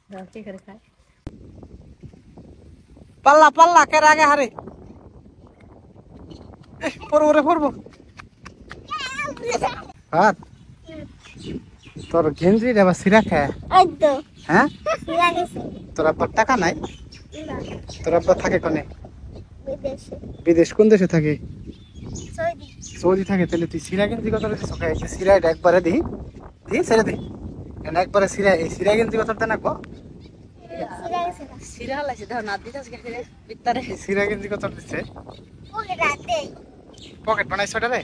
কি করে খায় পাল্লা পাল্লা কে আগে হারে পড়বো রে পড়বো হাত তোর গেঞ্জি রে বা সিরা খায় হ্যাঁ তোর আব্বার টাকা নাই তোর আব্বা থাকে কোনে বিদেশ কোন দেশে থাকে সৌদি থাকে তাহলে তুই সিরা গেঞ্জি কত রেছিস সিরা এটা একবারে দিই দিই ছেড়ে দিই একবারে সিরা এই সিরা গেঞ্জি কত দেন একবার সিরা লাগছে দাও না দিতাস কে ভিতরে সিরা গেঞ্জি কত দিচ্ছে পকেট বানাইছো এটা রে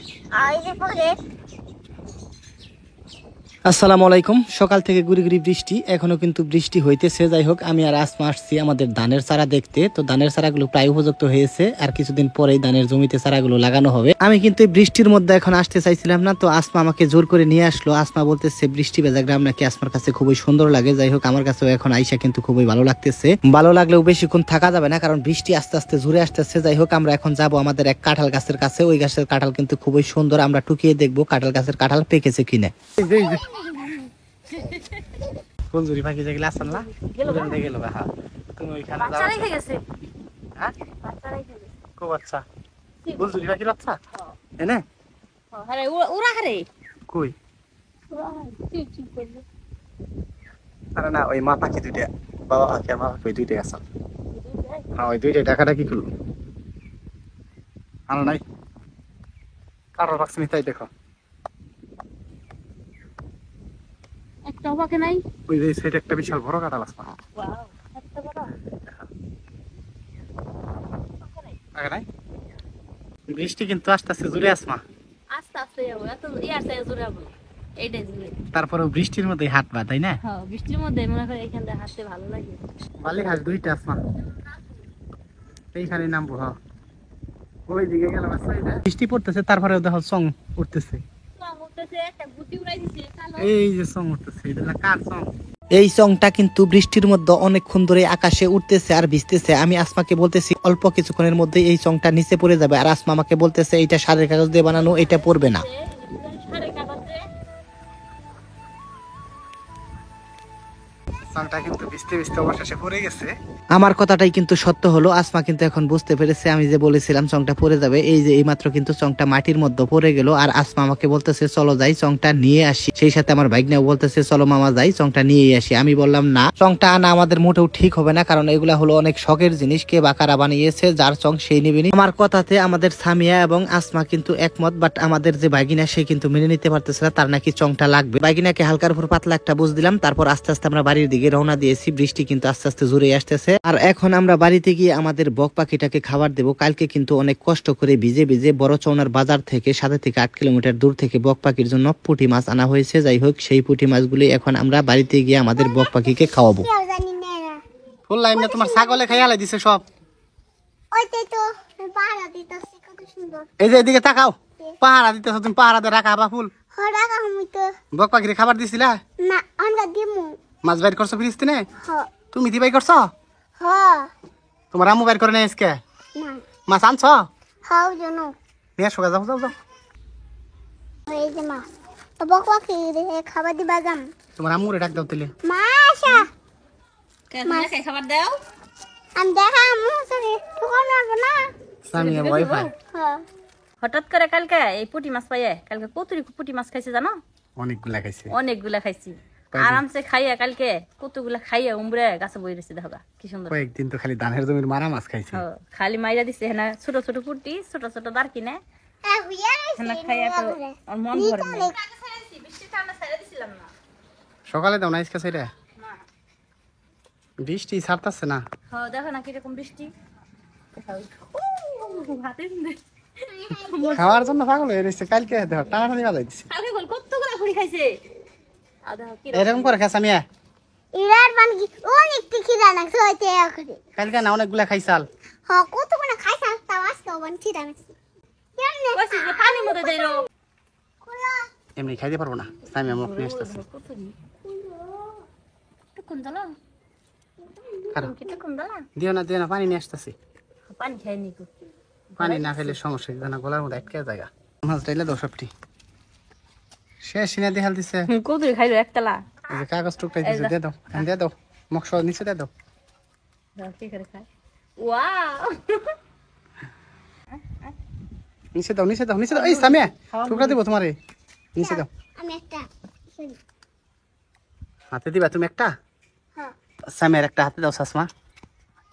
আসসালামু আলাইকুম সকাল থেকে গুড়ি গুড়ি বৃষ্টি এখনো কিন্তু বৃষ্টি হইতেছে যাই হোক আমি আর আসমা আসছি আমাদের ধানের চারা দেখতে তো ধানের চারাগুলো প্রায় উপযুক্ত হয়েছে আর কিছুদিন পরেই ধানের জমিতে চারাগুলো লাগানো হবে আমি কিন্তু এই বৃষ্টির মধ্যে এখন আসতে চাইছিলাম না তো আসমা আমাকে জোর করে নিয়ে আসলো আসমা বলতেছে বৃষ্টি ভেজা গ্রাম নাকি আসমার কাছে খুবই সুন্দর লাগে যাই হোক আমার কাছেও এখন আইসা কিন্তু খুবই ভালো লাগতেছে ভালো লাগলেও বেশিক্ষণ থাকা যাবে না কারণ বৃষ্টি আস্তে আস্তে ঝরে আসতেছে যাই হোক আমরা এখন যাব আমাদের এক কাঁঠাল গাছের কাছে ওই গাছের কাঁঠাল কিন্তু খুবই সুন্দর আমরা টুকিয়ে দেখবো কাঁঠাল গাছের কাঁঠাল পেকেছে কিনা ফুলঝুরি পাখি যেগুলো আসল না গেল তুমি ওইখানে বাচ্চা রেখে গেছে হ্যাঁ বাচ্চা রেখে গেছে খুব আচ্ছা ফুলঝুরি পাখির বাচ্চা এনে আরে ওরা হারে কই ওরা ঠিক ঠিক করবে আরে না ওই মা পাখি দুইটা বাবা পাখি আর মা পাখি ওই দুইটাই আসল হ্যাঁ ওই দুইটাই টাকাটা কি করলো আনো নাই কারোর পাখি তাই দেখো একটা পাকে নাই ওই যে সেটা একটা বিশাল বড় কাঁঠাল আসবা ওয়াও এত বড় আগে নাই বৃষ্টি কিন্তু আসতেছে জোরে আসমা আস্তে আস্তে যাবো এত ইয়ার সাইজ জোরে যাবো এইটাই জোরে তারপরে বৃষ্টির মধ্যে হাঁটবা তাই না হ্যাঁ বৃষ্টির মধ্যে মনে করে এখান থেকে হাঁটতে ভালো লাগে বালি ঘাস দুইটা আসমা এইখানে নামবো হ্যাঁ ওই দিকে গেলাম বৃষ্টি পড়তেছে তারপরে দেখো সং উঠতেছে একটা গুটি উড়াই দিছে কালো এই যে সং উঠতেছে এটা না কার সং এই সংটা কিন্তু বৃষ্টির মধ্যে অনেকক্ষণ ধরে আকাশে উঠতেছে আর ভিজতেছে আমি আসমাকে বলতেছি অল্প কিছুক্ষণের মধ্যে এই সংটা নিচে পড়ে যাবে আর আসমা আমাকে বলতেছে এইটা সারের কাগজ দিয়ে বানানো এটা পড়বে না সংটা কিন্তু ভিজতে ভিজতে অবশেষে পড়ে গেছে আমার কথাটাই কিন্তু সত্য হলো আসমা কিন্তু এখন বুঝতে পেরেছে আমি যে বলেছিলাম চংটা পড়ে যাবে এই যে এইমাত্র কিন্তু চংটা মাটির মধ্যে পড়ে গেল আর আসমা আমাকে বলতেছে চলো যাই চংটা নিয়ে আসি সেই সাথে আমার ভাইগনাও বলতেছে চলো মামা যাই চংটা নিয়ে আসি আমি বললাম না চংটা আনা আমাদের মোটেও ঠিক হবে না কারণ এগুলা হলো অনেক শখের জিনিস কে বাকারা বানিয়েছে যার চং সেই নিবেনি আমার কথাতে আমাদের সামিয়া এবং আসমা কিন্তু একমত বাট আমাদের যে ভাগিনা সে কিন্তু মেনে নিতে পারতেছে না তার নাকি চংটা লাগবে ভাগিনাকে হালকার উপর পাতলা একটা বুঝ দিলাম তারপর আস্তে আস্তে আমরা বাড়ির দিকে রওনা দিয়েছি বৃষ্টি কিন্তু আস্তে আস্তে জোরে আসতেছে আর এখন আমরা বাড়িতে গিয়ে আমাদের বক পাখিটাকে খাবার দেব কালকে কিন্তু অনেক কষ্ট করে ভিজে ভিজে বড় চৌনার বাজার থেকে 7 থেকে 8 কিলোমিটার দূর থেকে বক পাখির জন্য পুঁটি মাছ আনা হয়েছে যাই হোক সেই পুঁটি মাছগুলি এখন আমরা বাড়িতে গিয়ে আমাদের বক পাখিকে খাওয়াবো ফুল লাইন না তোমার ছাগলে খাইয়ালাই দিছে সব ওইটাই তো পাহারা দিতেছে কত সুন্দর এই যে এদিকে তাকাও পাহারা দিতেছ তুমি পাহারা দিয়ে রাখা বা ফুল হরা কামি তো বক পাখিরে খাবার দিছিলা না আমরা দিমু মাছ বাইর করছো ফ্রিজতে হ তুমি দি বাই করছো হ তোমার আম্মু বাইর করে নেই আজকে না মাছ আনছ হাউ জানো নিয়ে আসো যাও যাও যাও এই যে মা তো বকবা কি খাবার দিবা যাম তোমার আম্মুরে ডাক দাও তাহলে মাশা কেন খাই খাবার দাও আমি দেখা মুসরি তখন আসবো না সামিয়া ওয়াইফাই হ্যাঁ হঠাৎ করে কালকে এই পুঁটি মাছ পাইয়ে কালকে কতরি পুঁটি মাছ খাইছে জানো অনেকগুলা খাইছে অনেকগুলা খাইছি আরামসে খাইয়া কালকে কতগুলা খাইয়া উমরে গাছে বই রয়েছে দেখো কি সুন্দর কয়েকদিন তো খালি ধানের জমির মারা মাছ খাইছে খালি মাইরা দিছে হেনা ছোট ছোট পুঁটি ছোট ছোট দার কিনে হেনা খাইয়া তো আর মন ভরে না সকালে দাও না আজকে সেটা বৃষ্টি ছাড়তাছে না দেখো না কিরকম বৃষ্টি খাওয়ার জন্য পাগল হয়ে রয়েছে কালকে দেখো টানাটানি বাজাই দিছে কতগুলা পুরি খাইছে এরকম করে খাস সামিয়া ইরার বানগি অনেক টিকিরা না সইতে করে কালকে না অনেকগুলা খাইছাল হ কত কোনা খাইছা তাও আজকে বান টিরা না কেমনে পানি মধ্যে দেই এমনি খাইতে পারবো না সামিয়া মুখ নিয়ে আসতেছে দিও না পানি নিয়ে আসতেছি পানি খাইনি পানি না খেলে সমস্যা না গলার মধ্যে আটকে জায়গা মাছ ডাইলে দাও সবটি শেষ সিনা দেখাল দিছে কতরি খাইলো একতলা এই যে কাগজ টুকটাই দিছে দিয়ে দাও মুখ সহ নিচে দাও দাও কি করে খায় ওয়াও নিচে দাও নিচে দাও নিচে দাও এই সামিয়া টুকরা দিব তোমারে নিচে দাও আমি একটা হাতে দিবা তুমি একটা হ্যাঁ সামিয়ার একটা হাতে দাও সাসমা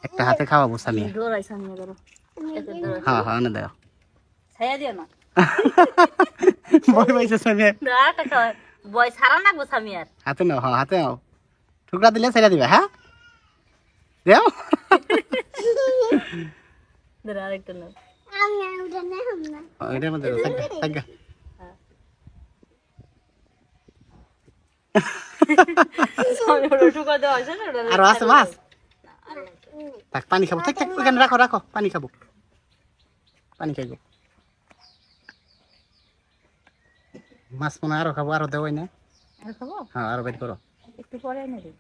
একটা হাতে খাওয়াবো সামিয়া দৌড়াই সামনে ধরো এত দৌড়াই হ্যাঁ হ্যাঁ না দাও ছায়া দিও না ভয় পাইছে সামিয়া না টাকা বয় সারা নাগবো সামিয়ার হাতে নাও হ্যাঁ হাতে নাও টুকরা দিলে ছেড়ে দিবা হ্যাঁ দেও ধরো আরেকটা নাও আমি ওটা নেই না এটার মধ্যে দাও, থাক থাক সামনে ওটা টুকা দেওয়া আছে না ওটা আর আছে মাছ থাক পানি খাবো থাক থাক ওখানে রাখো রাখো পানি খাবো পানি খাইবো মাছ মনে হয় আরো খাবো আরো দেওয়াই না আর খাবো হ্যাঁ আরো বের করো একটু পরে এনে দিই